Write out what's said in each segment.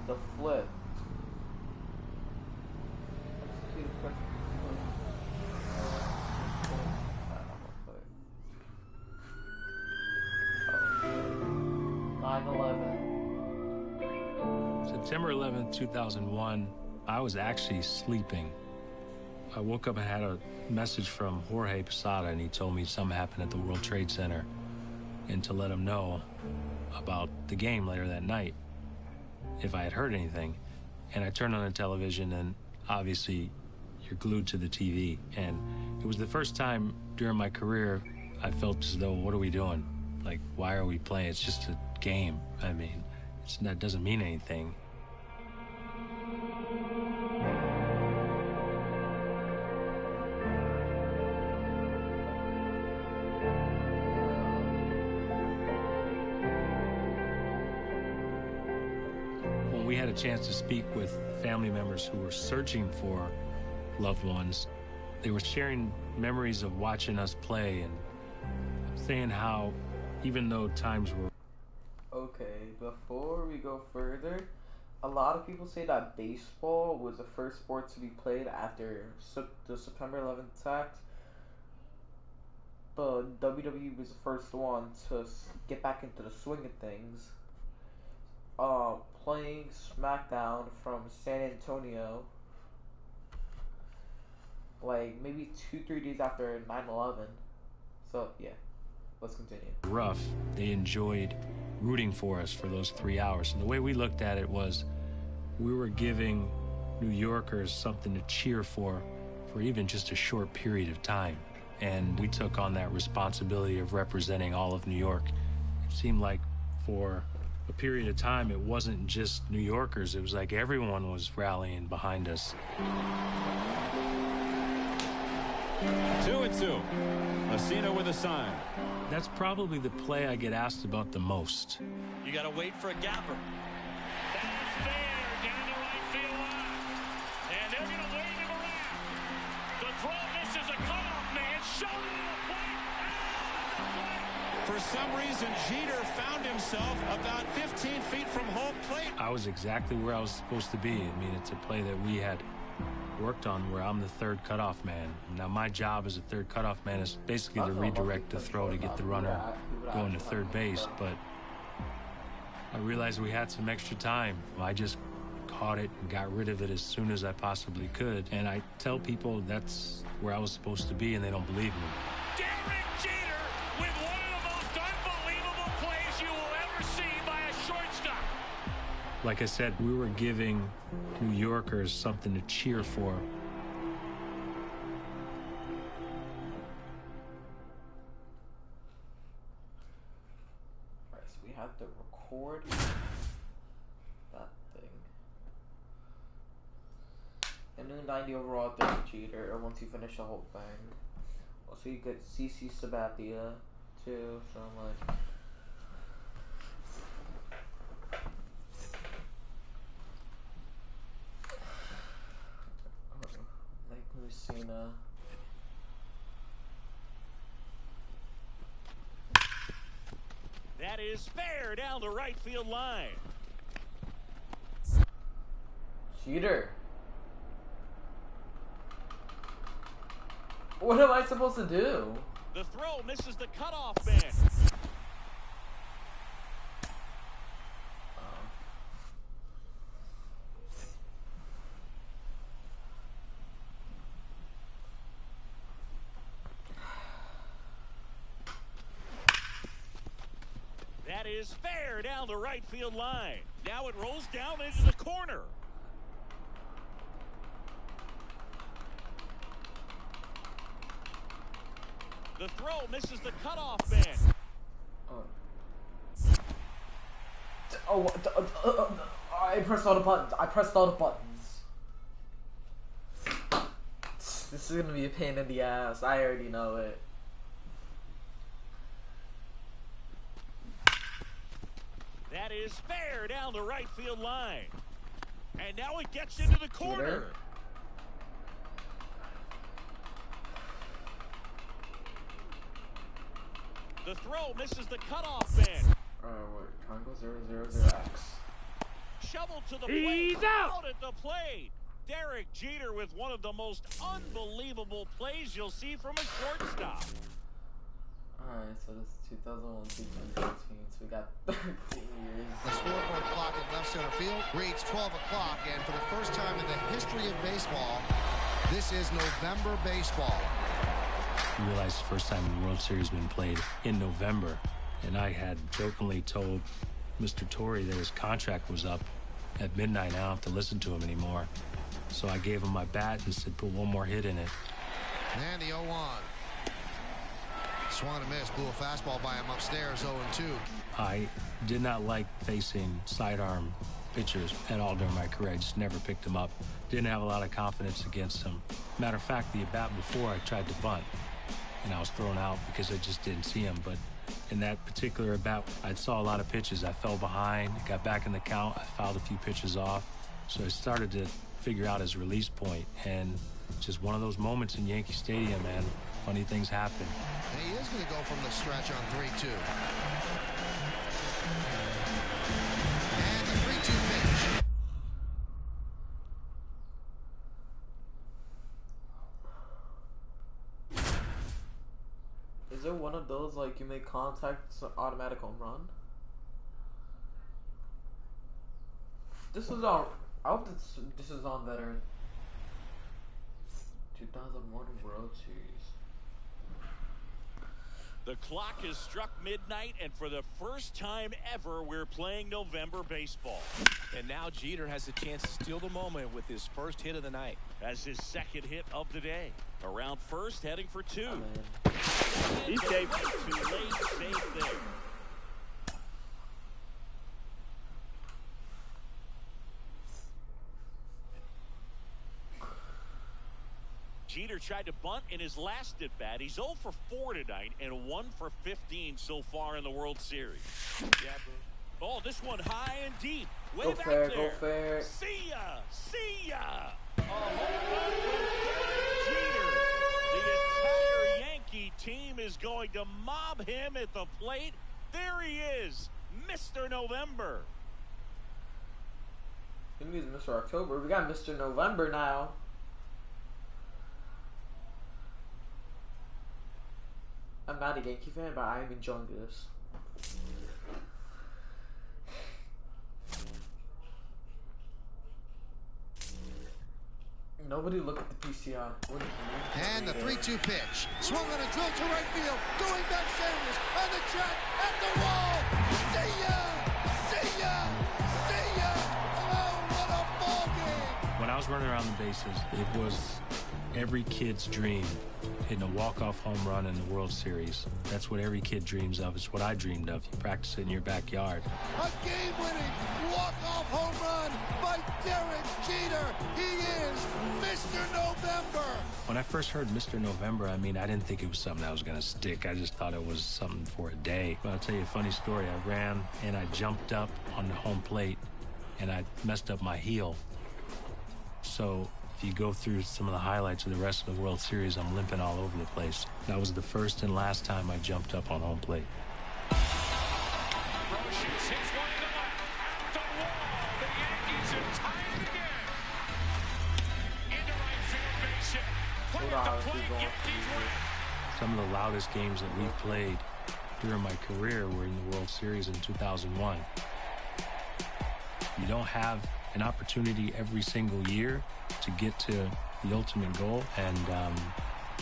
the flip. Execute a perfect flip. 9/11. September 11th, 2001, I was actually sleeping. I woke up and had a message from Jorge Posada, and he told me something happened at the World Trade Center and to let him know about the game later that night if I had heard anything. And I turned on the television, and obviously you're glued to the TV. And it was the first time during my career I felt as though, what are we doing? Like, why are we playing? It's just a game. I mean, that doesn't mean anything. When we had a chance to speak with family members who were searching for loved ones, they were sharing memories of watching us play and saying how, even though times were... Okay, before we go further, a lot of people say that baseball was the first sport to be played after the September 11th attacks. But WWE was the first one to get back into the swing of things. Playing SmackDown from San Antonio, like maybe 2-3 days after 9/11. So yeah, let's continue. Rough. They enjoyed rooting for us for those 3 hours. And the way we looked at it was we were giving New Yorkers something to cheer for even just a short period of time. And we took on that responsibility of representing all of New York. It seemed like for a period of time, it wasn't just New Yorkers. It was like everyone was rallying behind us. 2-2. Messina with a sign. That's probably the play I get asked about the most. You got to wait for a gapper. That's fair down the right field line. And they're going to wave him around. The throw misses a cutoff man. Shoulder to the plate. Out of the plate. For some reason, Jeter found himself about 15 feet from home plate. I was exactly where I was supposed to be. I mean, it's a play that we had worked on where I'm the third cutoff man. Now, my job as a third cutoff man is basically to redirect the throw to get the runner going to third base, but I realized we had some extra time. I just caught it and got rid of it as soon as I possibly could, and I tell people that's where I was supposed to be, and they don't believe me. Derek Jeter with one of the most unbelievable plays you will ever see by a shortstop. Like I said, we were giving New Yorkers something to cheer for. Alright, so we have to record that thing. A new 90 overall Derek Jeter once you finish the whole thing. Also, you get CC Sabathia too, so like. Messina. That is fair down the right field line. Jeter. What am I supposed to do? The throw misses the cutoff man. That is fair down the right field line. Now it rolls down into the corner. The throw misses the cutoff man. I pressed all the buttons. This is gonna be a pain in the ass. I already know it. That is fair down the right field line. And now it gets into the corner. Jeter? The throw misses the cutoff man. Wait, triangle 000X. shovel to the plate. He's out at the plate. Derek Jeter with one of the most unbelievable plays you'll see from a shortstop. Alright, so this is 2001 to 2013, so we got 13 years. The scoreboard clock in left center field reads 12 o'clock, and for the first time in the history of baseball, this is November baseball. You realize the first time the World Series been played in November, and I had jokingly told Mr. Torrey that his contract was up at midnight. I don't have to listen to him anymore. So I gave him my bat and said, put one more hit in it. And the 0-1. Swung and missed, blew a fastball by him upstairs, 0-2. I did not like facing sidearm pitchers at all during my career. I just never picked them up. Didn't have a lot of confidence against them. Matter of fact, the at-bat before I tried to bunt, and I was thrown out because I just didn't see him. But in that particular at-bat, I saw a lot of pitches. I fell behind, got back in the count. I fouled a few pitches off. So I started to figure out his release point, and just one of those moments in Yankee Stadium, man. Funny things happen. And he is going to go from the stretch on 3-2. And the 3-2 pitch. Is it one of those, like, you make contact, it's an automatic home run? This is on, I hope this is on veteran. 2001 World Series. The clock has struck midnight, and for the first time ever, we're playing November baseball. And now Jeter has a chance to steal the moment with his first hit of the night. As his second hit of the day. Around first, heading for two. Oh, He's safe. Too late, safe there. Jeter tried to bunt in his last at-bat. He's 0 for 4 tonight and 1 for 15 so far in the World Series. Oh, this one high and deep. Way Go back fair, there. go fair. See ya! See ya! A home run from Derek Jeter. The entire Yankee team is going to mob him at the plate. There he is, Mr. November. Maybe it's Mr. October. We got Mr. November now. I'm not a Yankee fan, but I am enjoying this. Nobody look at the PCI. And the 3-2 pitch. Swung on a drill to right field. Going back Sanders on the track at the wall. See ya! See ya! See ya! Oh, what a ball game! When I was running around the bases, it was every kid's dream, hitting a walk-off home run in the World Series. That's what every kid dreams of. It's what I dreamed of. You practice it in your backyard. A game-winning walk-off home run by Derek Jeter. He is Mr. November. When I first heard Mr. November, I mean, I didn't think it was something that was going to stick. I just thought it was something for a day. But I'll tell you a funny story. I ran and I jumped up on the home plate and I messed up my heel. So if you go through some of the highlights of the rest of the World Series, I'm limping all over the place. That was the first and last time I jumped up on home plate. Shoots, hits one to left, out the wall. The Yankees are tied again. Into right field, base hit. Play at the plate, Yankees win. Some of the loudest games that we've played during my career were in the World Series in 2001. You don't have an opportunity every single year to get to the ultimate goal, and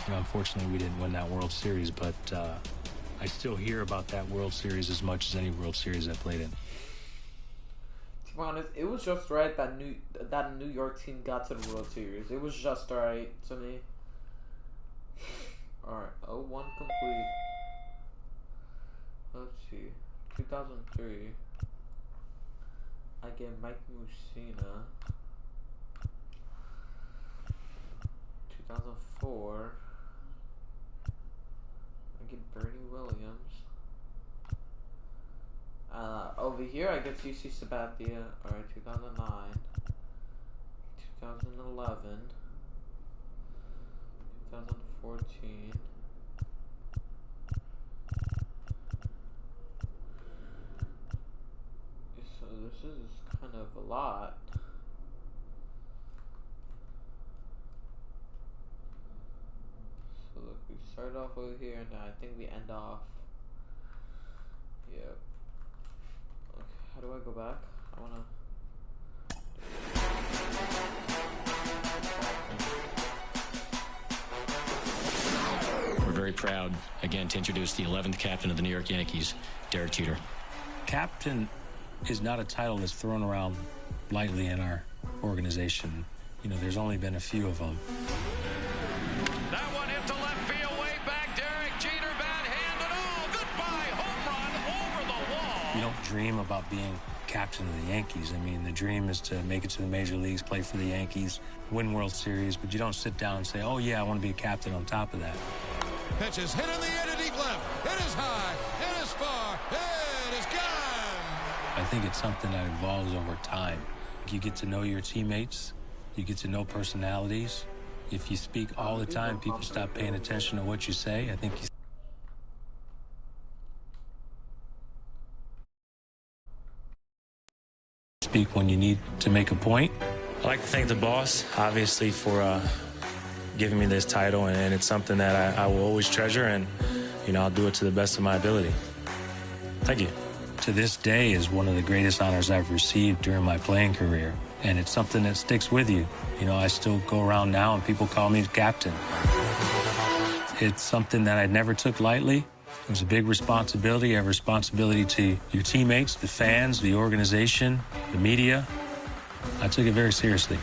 unfortunately we didn't win that World Series, but I still hear about that World Series as much as any World Series I played in. To be honest, it was just right that New York team got to the World Series. It was just right to me. Alright, 0-1 complete. Let's see. 2003. I get Mike Mussina. 2004. I get Bernie Williams. Over here I get CC Sabathia. Alright, 2009. 2011. 2014. So this is kind of a lot. So look, we start off over here, and I think we end off. Yep. Okay, how do I go back? I wanna. We're very proud, again, to introduce the 11th captain of the New York Yankees, Derek Jeter. Captain is not a title that's thrown around lightly in our organization. You know, there's only been a few of them. That one hit to left field, way back. Derek Jeter, bad hand and all. Goodbye, home run over the wall. You don't dream about being captain of the Yankees. I mean, the dream is to make it to the major leagues, play for the Yankees, win World Series, but you don't sit down and say, oh yeah, I want to be a captain on top of that. Pitches hit in the air to deep left. It is high. It is far. It is gone. I think it's something that evolves over time. You get to know your teammates. You get to know personalities. If you speak all the time, people stop paying attention to what you say. I think you speak when you need to make a point. I'd like to thank the boss, obviously, for giving me this title, and it's something that I will always treasure, and, you know, I'll do it to the best of my ability. Thank you. To this day is one of the greatest honors I've received during my playing career, and it's something that sticks with you. You know, I still go around now and people call me the captain. It's something that I never took lightly. It was a big responsibility. You have responsibility to your teammates, the fans, the organization, the media. I took it very seriously.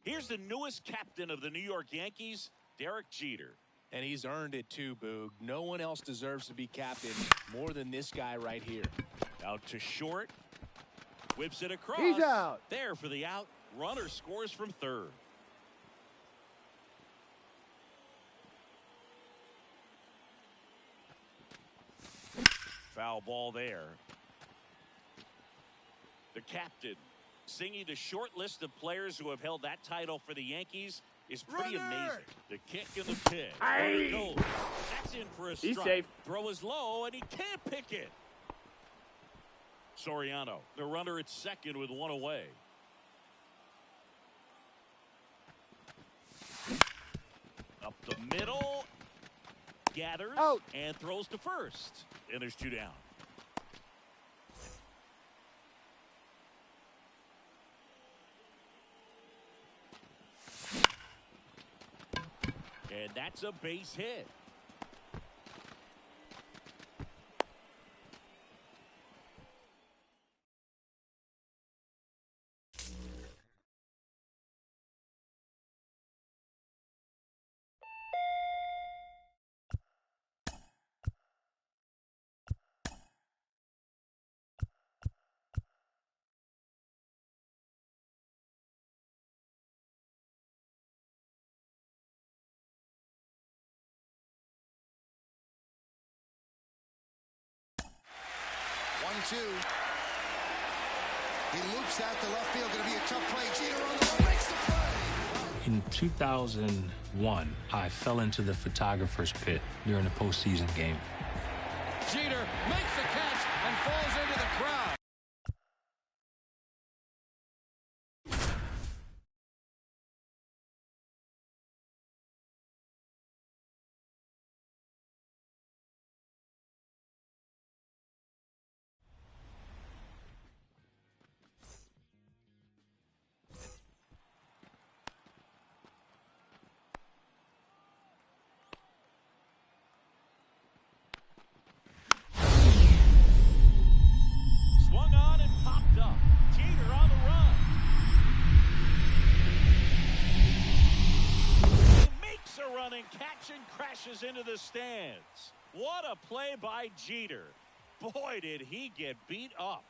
Here's the newest captain of the New York Yankees, Derek Jeter. And he's earned it too, Boog. No one else deserves to be captain more than this guy right here. Out to short. Whips it across. He's out. There for the out. Runner scores from third. Foul ball there. The captain. Singing the short list of players who have held that title for the Yankees is pretty amazing. The kick in the pit. There it goes. That's in for a strike. He's safe. Throw is low, and he can't pick it. Soriano, the runner at second with one away. Up the middle. Gathers out and throws to first. And there's two down. And that's a base hit. Two. He loops out to left field. Going to be a tough play. Jeter on the run, makes the play. In 2001, I fell into the photographer's pit during a postseason game. Jeter makes the catch and falls into the crowd. Swung on and popped up. Jeter on the run. He makes a running catch and crashes into the stands. What a play by Jeter. Boy, did he get beat up.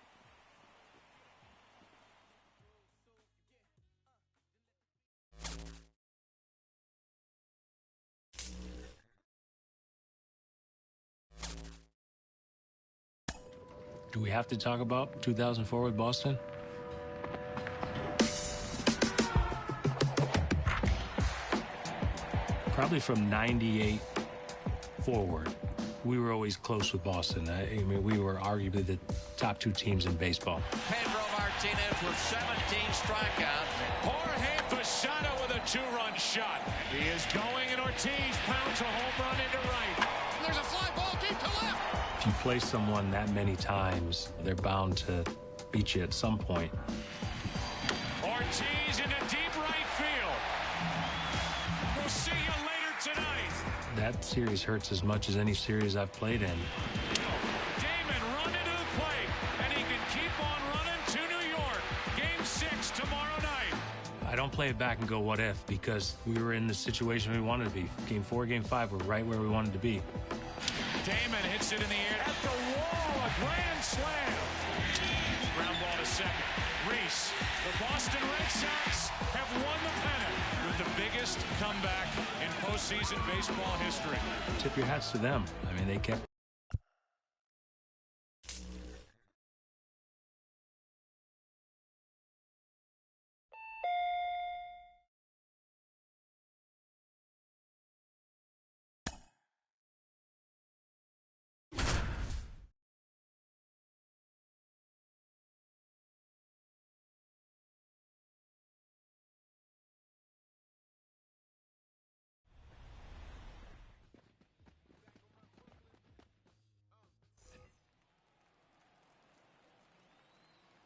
Do we have to talk about 2004 with Boston? Probably from 98 forward, we were always close with Boston. I mean, we were arguably the top two teams in baseball. Pedro Martinez with 17 strikeouts. Jorge Posada with a 2-run shot. He is going, and Ortiz pounds a home run into right. There's a fly ball deep to left. If you play someone that many times, they're bound to beat you at some point. Ortiz into deep right field. We'll see you later tonight. That series hurts as much as any series I've played in. Damon running to the plate, and he can keep on running to New York. Game 6 tomorrow night. I don't play it back and go, what if? Because we were in the situation we wanted to be. Game 4, Game 5, we're right where we wanted to be. Damon hits it in the air at the wall. A grand slam. Ground ball to second. Reese. The Boston Red Sox have won the pennant with the biggest comeback in postseason baseball history. Tip your hats to them. I mean, they kept.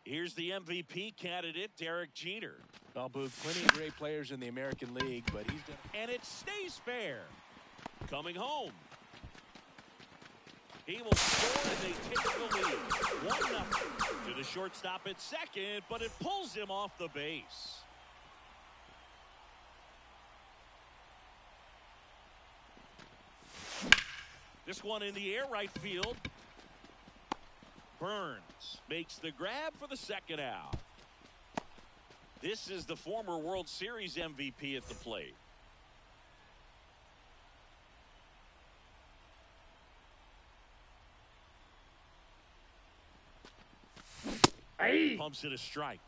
Here's the MVP candidate, Derek Jeter. Well, Boog, plenty of great players in the American League, but he's done. And it stays fair. Coming home. He will score, and they take the lead. 1-0 to the shortstop at second, but it pulls him off the base. This one in the air, right field. Burns makes the grab for the second out. This is the former World Series MVP at the plate. Pumps it a strike.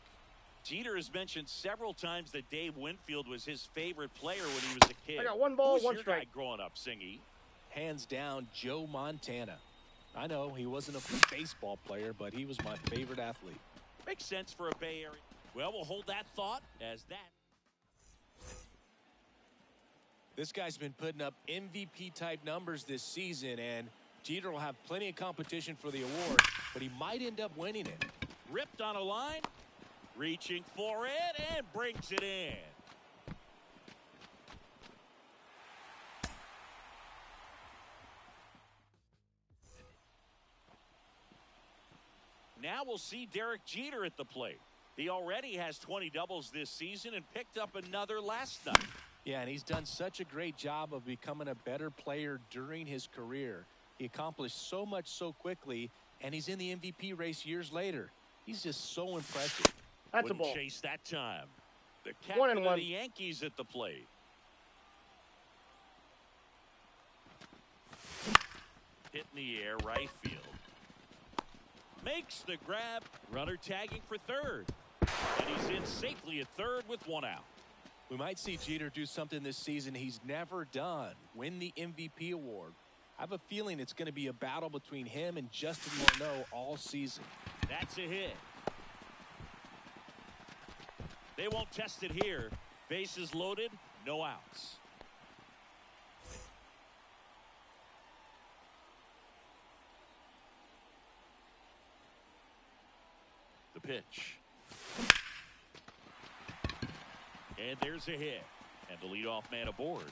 Jeter has mentioned several times that Dave Winfield was his favorite player when he was a kid. I got 1 ball, Who's 1 your strike. guy growing up, Singy? Hands down, Joe Montana. I know he wasn't a baseball player, but he was my favorite athlete. Makes sense for a Bay Area. Well, we'll hold that thought as that. This guy's been putting up MVP-type numbers this season, and Jeter will have plenty of competition for the award, but he might end up winning it. Ripped on a line, reaching for it, and brings it in. Now we'll see Derek Jeter at the plate. He already has 20 doubles this season and picked up another last night. Yeah, and he's done such a great job of becoming a better player during his career. He accomplished so much so quickly, and he's in the MVP race years later. He's just so impressive. That's a ball. Chase that time. The 1 captain and of 1. the Yankees at the plate. Hit in the air, right field. Makes the grab. Runner tagging for third. And he's in safely at third with 1 out. We might see Jeter do something this season he's never done. Win the MVP award. I have a feeling it's going to be a battle between him and Justin Morneau all season. That's a hit. They won't test it here. Bases loaded, no outs. The pitch. And there's a hit. And the leadoff man aboard.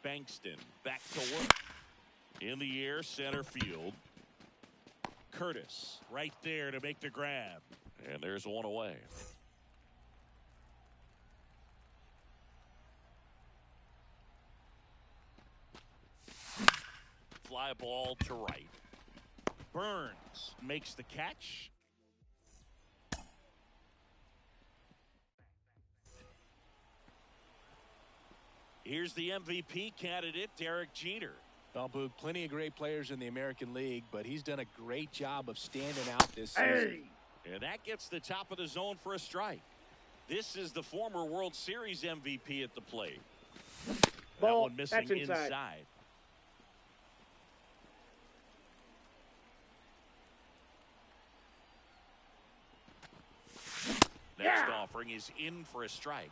Bankston back to work. In the air, center field. Curtis right there to make the grab. And there's one away. Fly ball to right. Burns makes the catch. Here's the MVP candidate, Derek Jeter. Well, Boog, plenty of great players in the American League, but he's done a great job of standing out this season. And that gets the top of the zone for a strike. This is the former World Series MVP at the plate. That one missing inside. Next offering is in for a strike.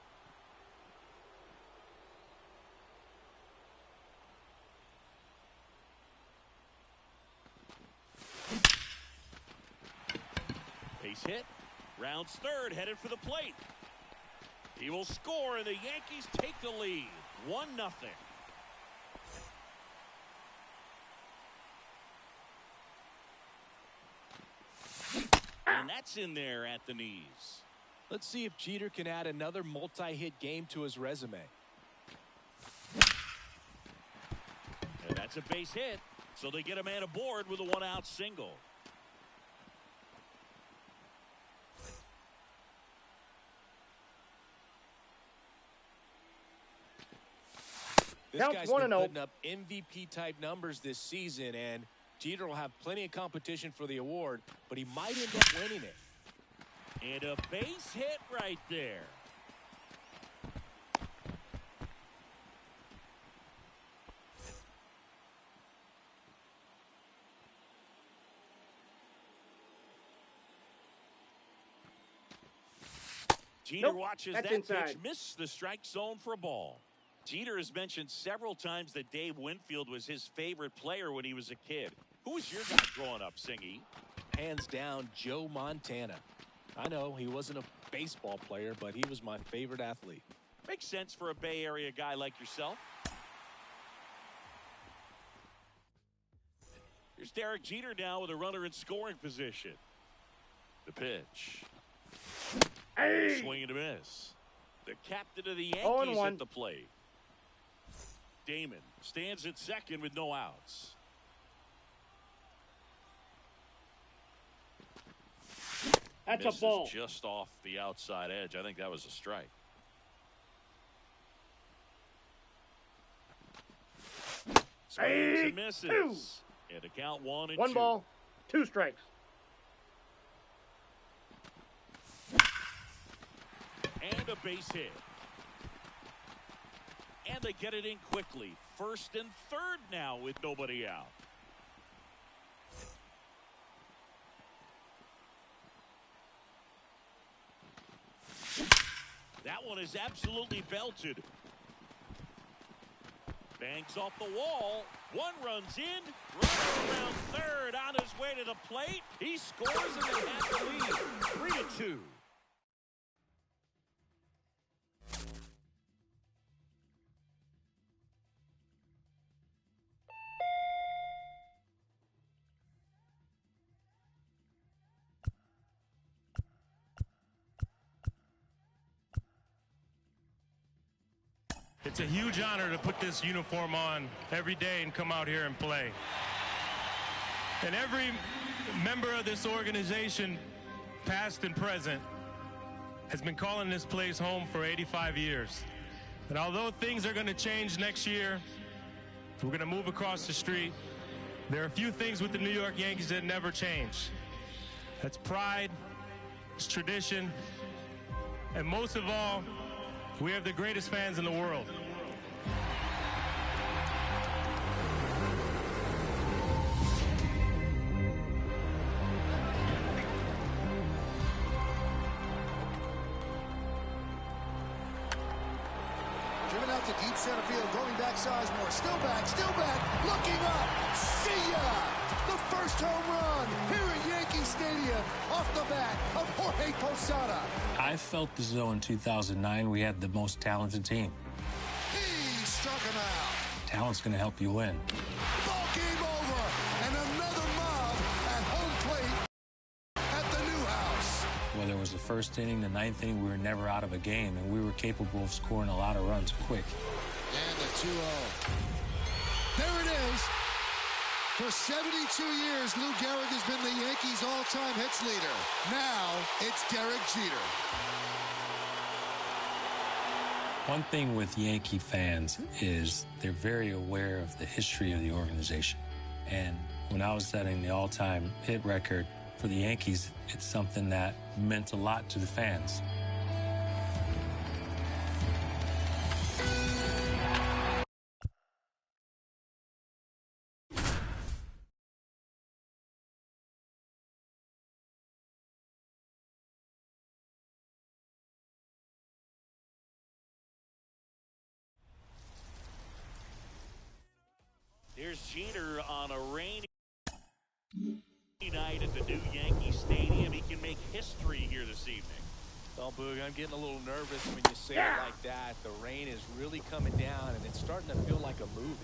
Base hit. Rounds third, headed for the plate. He will score, and the Yankees take the lead. 1-0. And that's in there at the knees. Let's see if Jeter can add another multi-hit game to his resume. And that's a base hit, so they get a man aboard with a one-out single. This guy's been putting up MVP-type numbers this season, and Jeter will have plenty of competition for the award, but he might end up winning it. And a base hit right there. Jeter watches that pitch miss the strike zone for a ball. Jeter has mentioned several times that Dave Winfield was his favorite player when he was a kid. Who was your guy growing up, Singy? Hands down, Joe Montana. I know he wasn't a baseball player, but he was my favorite athlete. Makes sense for a Bay Area guy like yourself. Here's Derek Jeter now with a runner in scoring position. The pitch. Swing and a miss. The captain of the Yankees at the plate. Damon stands at second with no outs. That's Misses a ball. Just off the outside edge. I think that was a strike. Swings and misses. And a count 1-2. 1 ball, 2 strikes. And a base hit. And they get it in quickly. First and third now with nobody out. That one is absolutely belted. Banks off the wall. One runs in. Runner around third on his way to the plate. He scores and they have the lead. 3-2. It's a huge honor to put this uniform on every day and come out here and play. And every member of this organization, past and present, has been calling this place home for 85 years. And although things are going to change next year, we're going to move across the street. There are a few things with the New York Yankees that never change. That's pride, it's tradition, and most of all, we have the greatest fans in the world. Driven out to deep center field, going back Sizemore. Still back, looking up. See ya! The first home run here at Yankee Stadium off the bat of Jorge Posada. I felt as though in 2009 we had the most talented team. He struck him out. Talent's going to help you win. Ball game over, and another mob at home plate at the new house. Whether it was the first inning, the ninth inning, we were never out of a game, and we were capable of scoring a lot of runs quick. And the 2-0. There it is. For 72 years, Lou Gehrig has been the Yankees' all-time hits leader. Now, it's Derek Jeter. One thing with Yankee fans is they're very aware of the history of the organization. And when I was setting the all-time hit record for the Yankees, it's something that meant a lot to the fans. Here's Jeter on a rainy night at the new Yankee Stadium. He can make history here this evening. Well, Boog, I'm getting a little nervous when you say it like that. The rain is really coming down, and it's starting to feel like a movie.